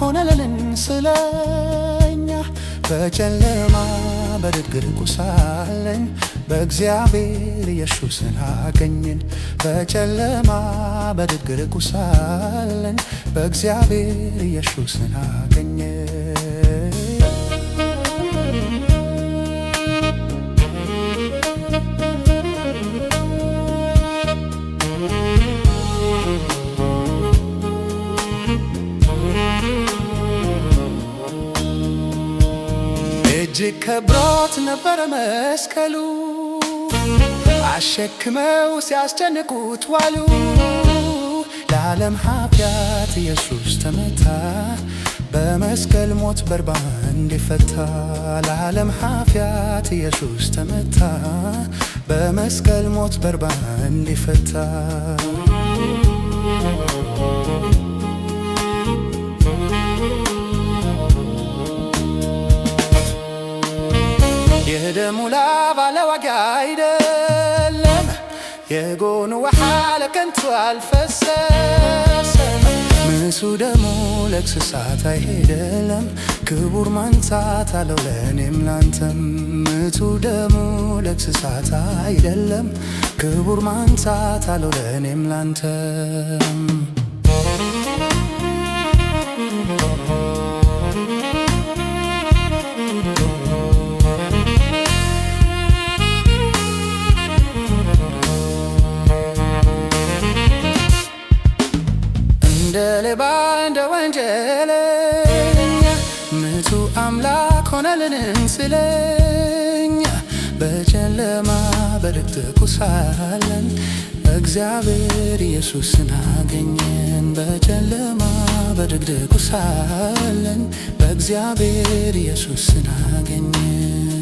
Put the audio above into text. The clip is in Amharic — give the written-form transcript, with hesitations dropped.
ሆነልን ስለኛ በጨለማ በድቅድቁ ሳለን በእግዚአብሔር ኢየሱስን አገኘን። በጨለማ በድቅድቁ ሳለን በእግዚአብሔር ኢየሱስን አገኘን። እጅግ ከብሮት ነበረ መስቀሉ፣ አሸክመው ሲያስጨንቁት ዋሉ። ለዓለም ኃጢአት ኢየሱስ ተመታ፣ በመስቀል ሞት በርባን እንዲፈታ። ለዓለም ኃጢአት ኢየሱስ ተመታ፣ በመስቀል ሞት በርባን እንዲፈታ። የደሙ ላብ ለዋጋ አይደለም፣ የጎኑ ውሃ ለከንቱ አልፈሰሰም። ምሱ ደሙ ለክስሳት አይደለም፣ ክቡር ማንሳት አለው ለእኔም ላንተም። ምቱ ደሙ ለክስሳት አይደለም፣ ክቡር ማንሳት አለው ለእኔም ላንተም። እንደ ሌባ እንደ ወንጀለኛ ምቱ አምላክ ሆነልን ስለኛ። በጨለማ በድቅድቁ ሳለን እግዚአብሔር ኢየሱስን አገኘን። በጨለማ በድቅድቁ ሳለን በእግዚአብሔር ኢየሱስን አገኘን።